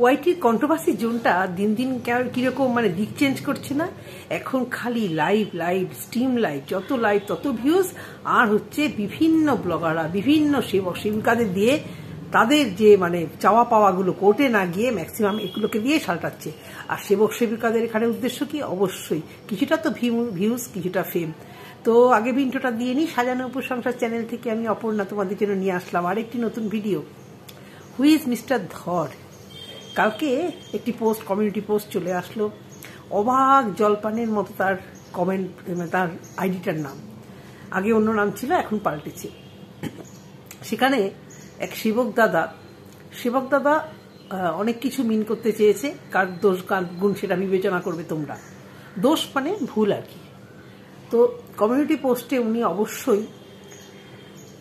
ওয়াইটির controversy জোনটা দিন দিন কিরকম মানে দিক চেঞ্জ করছে না। এখন খালি লাইভ স্ট্রিম লাইভ, যত লাইভ তত ভিউজ, আর হচ্ছে বিভিন্ন ব্লগাররা বিভিন্ন সেবক সেবিকাদের দিয়ে তাদের যে মানে চাওয়া পাওয়াগুলো কোর্টে না গিয়ে ম্যাক্সিমাম এগুলোকে দিয়ে সালটাচ্ছে। আর সেবক সেবিকাদের এখানে উদ্দেশ্য কি? অবশ্যই কিছুটা তো ভিউজ, কিছুটা ফেম। তো আগে ইন্ট্রোটা দিয়ে নিই। সাজানো উপসংসার চ্যানেল থেকে আমি অপর্ণা তোমাদের জন্য নিয়ে আসলাম আরেকটি নতুন ভিডিও। হু ইজ মিস্টার ধর? কালকে একটি পোস্ট, কমিউনিটি পোস্ট চলে আসলো, অবাক জলপানের মতো তার কমেন্ট, তার আইডিটার নাম। আগে অন্য নাম ছিল, এখন পাল্টেছে। সেখানে এক সেবক দাদা অনেক কিছু মিন করতে চেয়েছে। কার দোষ কার গুণ সেটা বিবেচনা করবে তোমরা। দোষ মানে ভুল আর কি। তো কমিউনিটি পোস্টে উনি অবশ্যই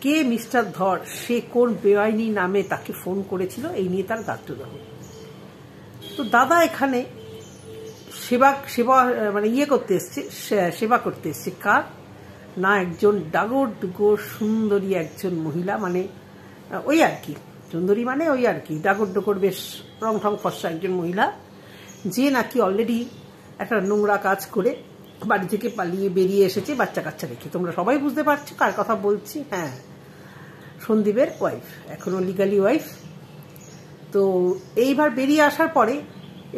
কে মিস্টার ধর, সে কোন বেআইনি নামে তাকে ফোন করেছিল, এই নিয়ে তার গাত্রদাহ। তো দাদা এখানে সেবা মানে করতে এসছে, সেবা করতে এসছে কার না? একজন ডাগর ডুগর সুন্দরী একজন মহিলা, মানে ওই আর কি সুন্দরী, মানে ওই আর কি ডাগর ডোগর বেশ রং ঠং ফর্সা একজন মহিলা, যে নাকি অলরেডি একটা নোংরা কাজ করে বাড়ি থেকে পালিয়ে বেরিয়ে এসেছে বাচ্চা কাচ্চা রেখে। তোমরা সবাই বুঝতে পারছো কার কথা বলছি। হ্যাঁ, সন্দীপের ওয়াইফ, এখনো লিগালি ওয়াইফ। তো এইবার বেরিয়ে আসার পরে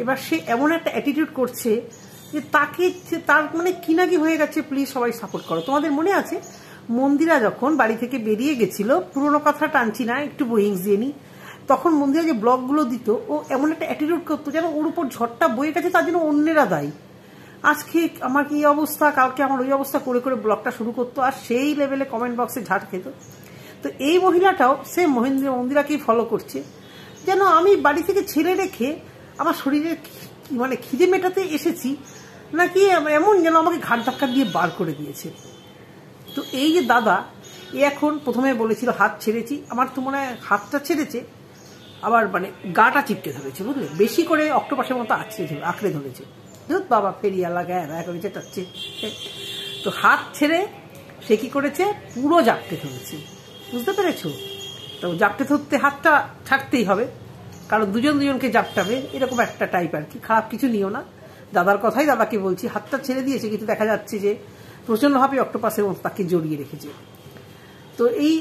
এবার সে এমন একটা অ্যাটিটিউড করছে যে তাকে, তার মানে কি না কি হয়ে গেছে। প্লিজ সবাই সাপোর্ট করো। তোমাদের মনে আছে মন্দিরা যখন বাড়ি থেকে বেরিয়ে গেছিল, পুরোনো কথা টানছি না, একটু বোয়িংস দিয়ে নি, তখন মন্দিরা যে ব্লগগুলো দিত, ও এমন একটা অ্যাটিটিউড করতো যেন ওর উপর ঝড়টা বয়ে গেছে, তার জন্য অন্যেরা দায়ী। আজকে আমার এই অবস্থা, কালকে আমার ওই অবস্থা করে করে ব্লগটা শুরু করতো, আর সেই লেভেলে কমেন্ট বক্সে ঝাড় খেত। তো এই মহিলাটাও সে মন্দিরাকেই ফলো করছে, যেন আমি বাড়ি থেকে ছেড়ে রেখে আমার শরীরে মানে খিদে মেটাতে এসেছি নাকি, এমন যেন আমাকে ঘাট ধাক্কা দিয়ে বার করে দিয়েছে। তো এই যে দাদা, এ এখন প্রথমে বলেছিল হাত ছেড়েছি, আমার তো মনে হয় হাতটা ছেড়েছে, আবার মানে গাটা চিপকে ধরেছে, বুঝলে, বেশি করে অক্টোপাসের মতো আঁকড়ে ধরেছে। ধুত বাবা, ফেরিয়া লাগায় করে চেটাচ্ছে। তো হাত ছেড়ে সে কি করেছে, পুরো জাপটে ধরেছে, বুঝতে পেরেছো? তো জাপটে ধরতে হাতটা ছাড়তেই হবে, কারণ দুজনকে জাপটাবে, এরকম একটা টাইপ আর কি। খারাপ কিছু নিও না, দাদার কথাই দাদাকে বলছি। হাতটা ছেড়ে দিয়েছে, কিন্তু দেখা যাচ্ছে যে প্রচন্ডভাবে অক্টোপাসের মতো তাকে জড়িয়ে রেখেছে। তো এই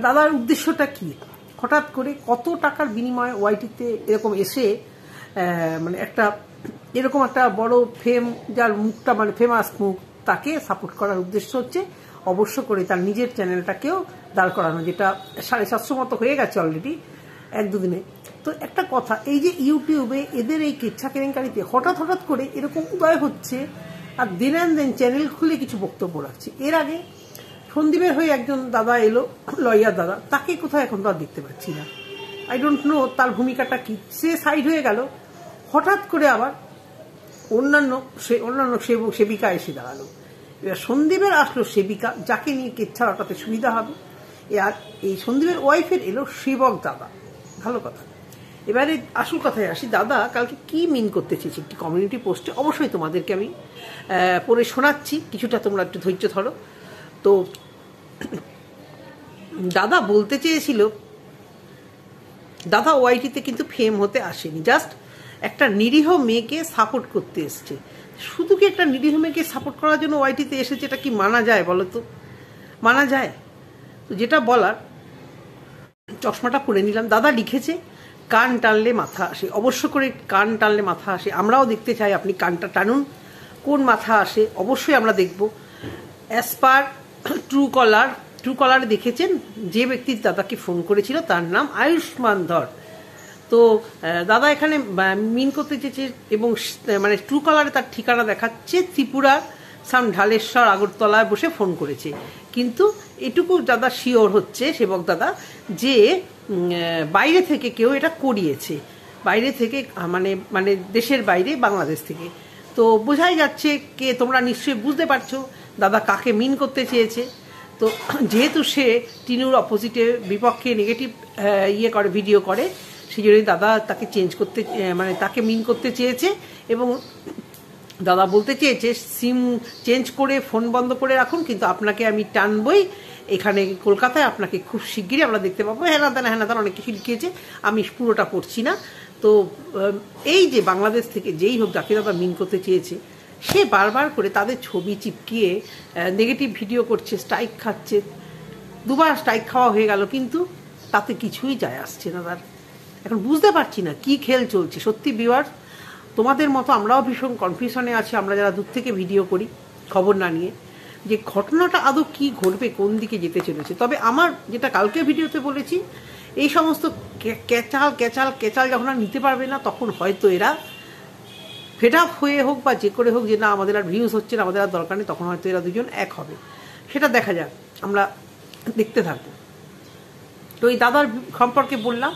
দাদার উদ্দেশ্যটা কি? হঠাৎ করে কত টাকার বিনিময়ে ওয়াইটিতে এরকম এসে মানে এরকম একটা বড় ফেম, যার মুখটা মানে ফেমাস মুখ, তাকে সাপোর্ট করার উদ্দেশ্য হচ্ছে অবশ্য করে তার নিজের চ্যানেলটাকেও দাঁড় করানো, যেটা 750 মতো হয়ে গেছে অলরেডি এক দুদিনে। তো একটা কথা, এই যে ইউটিউবে এদের এই কেচ্ছা কেলেঙ্কারিতে হঠাৎ করে এরকম উদয় হচ্ছে, আর দিন অ্যান্ড দেন চ্যানেল খুলে কিছু বক্তব্য রাখছে। এর আগে সন্দীপের হয়ে একজন দাদা এলো, লয়ার দাদা, তাকে কোথাও এখন তো আর দেখতে পাচ্ছি না। আই ডোন্ট নো তার ভূমিকাটা কি, সে সাইড হয়ে গেল। হঠাৎ করে আবার অন্যান্য সেবিকা এসে দাঁড়ালো। এবার সন্দীপের আসলো সেবিকা, যাকে নিয়ে কেচ্ছা রাটাতে সুবিধা হবে। আর এই সন্দীপের ওয়াইফের এলো সেবক দাদা। ভালো কথা। এবারে আসল কথায় আসি, দাদা কালকে কি মিন করতে চেয়েছি একটি কমিউনিটি পোস্টে, অবশ্যই তোমাদেরকে আমি পড়ে শোনাচ্ছি, কিছুটা তোমরা একটু ধৈর্য ধরো। তো দাদা বলতে চেয়েছিল, দাদা ওয়াইটিতে কিন্তু ফেম হতে আসেনি, জাস্ট একটা নিরীহ মেয়েকে সাপোর্ট করতে এসছে। শুধু কি একটা নিরীহ মেয়েকে সাপোর্ট করার জন্য ওয়াইটিতে এসেছে, এটা কি মানা যায় বলো তো? মানা যায়? তো যেটা বলার, চশমাটা পরে নিলাম। দাদা লিখেছে, কান টানলে মাথা আসে। অবশ্য করে কান টানলে মাথা আসে, আমরাও দেখতে চাই আপনি কানটা টানুন, কোন মাথা আসে অবশ্যই আমরা দেখব। অ্যাজ পার ট্রু কলারে দেখেছেন যে ব্যক্তি দাদাকে ফোন করেছিল তার নাম আয়ুষ্মান ধর। তো দাদা এখানে মিন করতে চেয়েছে, এবং মানে ট্রু কলারে তার ঠিকানা দেখাচ্ছে ত্রিপুরার সাম ঢালেশ্বর আগরতলায় বসে ফোন করেছে। কিন্তু এটুকু দাদা শিওর হচ্ছে, সেবক দাদা, যে বাইরে থেকে কেউ এটা করিয়েছে, বাইরে থেকে মানে দেশের বাইরে, বাংলাদেশ থেকে। তো বোঝাই যাচ্ছে কে, তোমরা নিশ্চয়ই বুঝতে পারছো দাদা কাকে মিন করতে চেয়েছে। তো যেহেতু সে টিনুর অপোজিটে, বিপক্ষে নেগেটিভ করে, ভিডিও করে, সেই জন্যই দাদা তাকে তাকে মিন করতে চেয়েছে। এবং দাদা বলতে চেয়েছে সিম চেঞ্জ করে ফোন বন্ধ করে রাখুন, কিন্তু আপনাকে আমি টানবই এখানে কলকাতায়, আপনাকে খুব শিগগিরই আমরা দেখতে পাবো। হ্যানা দানা অনেক কিছু লিখিয়েছে, আমি পুরোটা পড়ছি না। তো এই যে বাংলাদেশ থেকে যেই হোক যাকে দাদা মিন করতে চেয়েছে, সে বারবার করে তাদের ছবি চিপকিয়ে নেগেটিভ ভিডিও করছে, স্ট্রাইক খাচ্ছে। 2বার স্ট্রাইক খাওয়া হয়ে গেল, কিন্তু তাতে কিছুই যায় আসছে না তার। এখন বুঝতে পারছি না কি খেল চলছে। সত্যি ভিউয়ার্স, তোমাদের মতো আমরাও ভীষণ কনফিউশনে আছি, আমরা যারা দূর থেকে ভিডিও করি খবর না নিয়ে, যে ঘটনাটা আদৌ কি ঘটবে, কোন দিকে যেতে চলেছে। তবে আমার যেটা কালকে ভিডিওতে বলেছি, এই সমস্ত কেচাল যখন আর নিতে পারবে না, তখন হয়তো এরা ফেড আপ হয়ে হোক বা যে করে হোক, যে না আমাদের আর ভিউজ হচ্ছে না, আমাদের আর দরকার নেই, তখন হয়তো এরা দুজন এক হবে। সেটা দেখা যাক, আমরা দেখতে থাকবো। তো এই দাদার সম্পর্কে বললাম,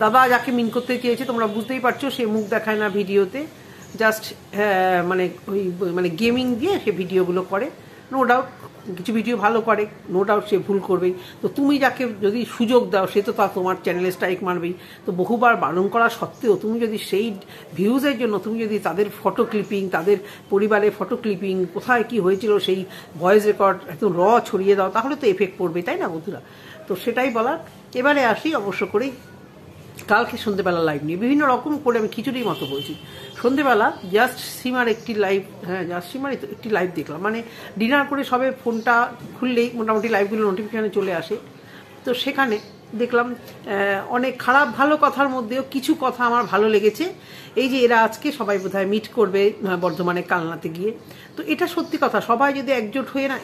দাদা যাকে মিন করতে চেয়েছে তোমরা বুঝতেই পারছো, সে মুখ দেখায় না ভিডিওতে, জাস্ট মানে গেমিং দিয়ে সে ভিডিওগুলো করে। নো ডাউট কিছু ভিডিও ভালো করে, নো ডাউট সে ভুল করবেই। তো তুমি যাকে যদি সুযোগ দাও, সে তো তা তোমার চ্যানেলে স্ট্রাইক মারবেই। তো বহুবার বারণ করা সত্ত্বেও তুমি যদি সেই ভিউজের জন্য তুমি যদি তাদের ফটো ক্লিপিং, তাদের পরিবারের ফটো ক্লিপিং, কোথায় কি হয়েছিল সেই ভয়েস রেকর্ড একদম ছড়িয়ে দাও, তাহলে তো এফেক্ট পড়বে, তাই না বন্ধুরা? তো সেটাই বলার। এবারে আসি অবশ্য করেই কালকে সন্ধ্যেবেলা লাইভ নিয়ে, বিভিন্ন রকম করে আমি খিচুড়ির মতো বলছি। সন্ধ্যেবেলা জাস্ট সীমার একটি লাইভ, জাস্ট সীমার একটি লাইভ দেখলাম। মানে ডিনার করে সবে ফোনটা খুললেই মোটামুটি লাইভগুলো নোটিফিকেশানে চলে আসে। তো সেখানে দেখলাম অনেক খারাপ ভালো কথার মধ্যেও কিছু কথা আমার ভালো লেগেছে। এই যে এরা আজকে সবাই বোধহয় মিট করবে বর্ধমানে কালনাতে গিয়ে। তো এটা সত্যি কথা, সবাই যদি একজোট হয়ে না,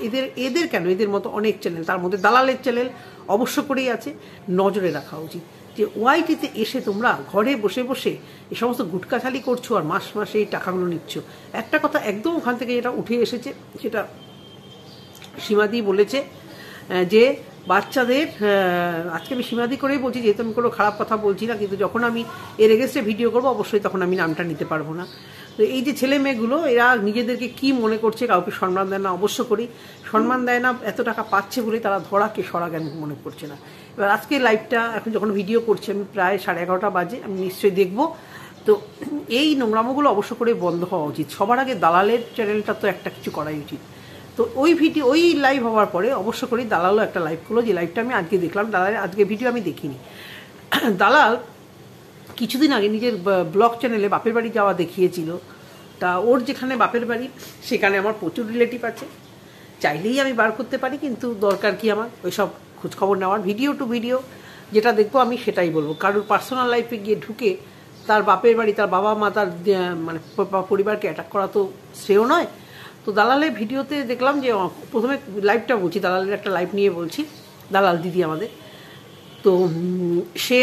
এদের কেন, এদের মতো অনেক চ্যানেল, তার মধ্যে দালালের চ্যানেল অবশ্য করেই আছে, নজরে রাখা উচিত। যে ওয়াইটিতে এসে তোমরা ঘরে বসে বসে এই সমস্ত গুটকাছালি করছো আর মাস মাসে এই টাকাগুলো নিচ্ছ। একটা কথা একদম ওখান থেকে যেটা উঠে এসেছে, সেটা সীমাদি বলেছে যে বাচ্চাদের, আজকে আমি সীমাদি করেই বলছি, যেহেতু আমি কোনো খারাপ কথা বলছি না, কিন্তু যখন আমি এর এগেস্টে ভিডিও করবো অবশ্যই তখন আমি নামটা নিতে পারবো না। তো এই যে ছেলে মেয়েগুলো, এরা নিজেদেরকে কি মনে করছে, কাউকে সম্মান দেয় না, অবশ্য করি সম্মান দেয় না, এত টাকা পাচ্ছে বলে তারা ধরাকে সরা জ্ঞান মনে করছে না। এবার আজকে লাইভটা এখন যখন ভিডিও করছি আমি প্রায় 11:30 বাজে, আমি নিশ্চয়ই দেখবো। তো এই নোংরামোগুলো অবশ্য করে বন্ধ হওয়া উচিত। সবার আগে দালালের চ্যানেলটা তো একটা কিছু করাই উচিত। তো ওই লাইভ হওয়ার পরে অবশ্য করেই দালালও একটা লাইভ করলো, যে লাইভটা আমি আজকে দেখলাম। দালালের আজকে ভিডিও আমি দেখিনি। দালাল কিছুদিন আগে নিজের ব্লগ চ্যানেলে বাপের বাড়ি যাওয়া দেখিয়েছিল। তা ওর যেখানে বাপের বাড়ি, সেখানে আমার প্রচুর রিলেটিভ আছে, চাইলেই আমি বার করতে পারি, কিন্তু দরকার কি আমার ওইসব খোঁজখবর নেওয়ার? ভিডিও টু ভিডিও যেটা দেখবো আমি সেটাই বলবো। কারোর পার্সোনাল লাইফে গিয়ে ঢুকে তার বাপের বাড়ি, তার বাবা মা, তার মানে পরিবারকে অ্যাটাক করা তো শ্রেয় নয়। তো দালালের ভিডিওতে দেখলাম যে, প্রথমে লাইভটা বলছি, দালালের একটা লাইভ নিয়ে বলছি, দালাল দিদি আমাদের। তো সে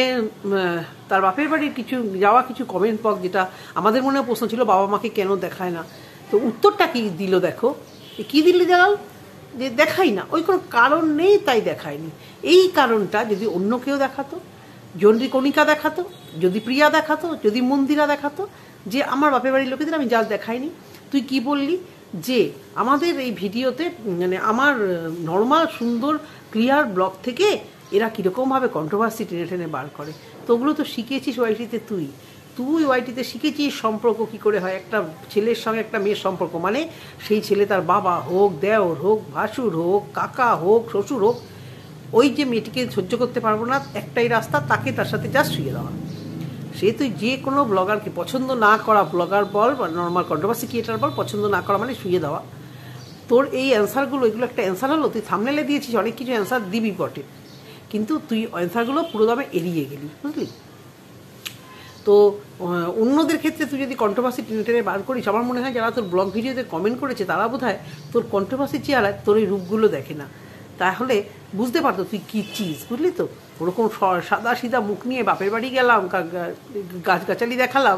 তার বাপের বাড়ির কিছু কমেন্ট বক্স, যেটা আমাদের মনে প্রশ্ন ছিল, বাবা মাকে কেন দেখায় না। তো উত্তরটা কি দিল দেখো, কি দিল দালাল, যে দেখাই না, ওই কোনো কারণ নেই তাই দেখায়নি। এই কারণটা যদি অন্য কেউ দেখাতো, যদি কণিকা দেখাতো, যদি প্রিয়া দেখাতো, যদি মন্দিরা দেখাতো, যে আমার বাপের বাড়ির লোকেদের আমি যা দেখাইনি, তুই কি বললি যে আমাদের এই ভিডিওতে, মানে আমার নর্মাল সুন্দর ক্লিয়ার ব্লগ থেকে এরা কীরকমভাবে কন্ট্রোভার্সি টেনে টেনে বার করে। তো ওগুলো তো শিখিয়েছিস ওয়াইটিতে, তুই ওয়াইটিতে শিখেছিস সম্পর্ক কি করে হয়, একটা ছেলের সঙ্গে একটা মেয়ের সম্পর্ক, মানে সেই ছেলে তার বাবা হোক, দেওর হোক, ভাসুর হোক, কাকা হোক, শ্বশুর হোক, ওই যে মেয়েটিকে সহ্য করতে পারবো না, একটাই রাস্তা, তাকে তার সাথে জাস্ট শুয়ে দেওয়া। সে তুই যে কোনো ব্লগারকে পছন্দ না করা, ব্লগার বল বা নর্মাল কন্ট্রোভার্সি ক্রিয়েটার বল, পছন্দ না করা মানে শুয়ে দেওয়া। তোর এই অ্যান্সারগুলো, এগুলো একটা অ্যান্সার হলো? তুই থাম্বনেলে দিয়েছিস, অনেক কিছু অ্যান্সার দিবি বটে, কিন্তু তুই অ্যান্সারগুলো পুরো দামে এড়িয়ে গেলি, বুঝলি? তো অন্যদের ক্ষেত্রে তুই যদি কন্ট্রোভার্সি টেনে টেনে বার করিস, আমার মনে হয় যারা তোর ব্লগ ভিডিওতে কমেন্ট করেছে তারা বোধহয় তোর কন্ট্রোভার্সি চেহারায় তোর এই রূপগুলো দেখে না, তাহলে বুঝতে পারতো তুই কী চিজ, বুঝলি তো? ওরকম সাদা সিধা মুখ নিয়ে বাপের বাড়ি গেলাম, গাছগাছালি দেখালাম,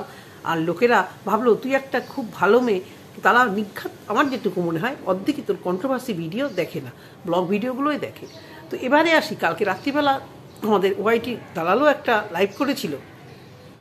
আর লোকেরা ভাবলো তুই একটা খুব ভালো মেয়ে। তারা নিঘাত, আমার যেটুকু মনে হয়, অর্ধেকই তোর কন্ট্রোভার্সি ভিডিও দেখে না, ব্লগ ভিডিওগুলোই দেখে। তো এবারে আসি, কালকে রাত্রিবেলা আমাদের ওয়াইটি দালালও একটা লাইভ করেছিল।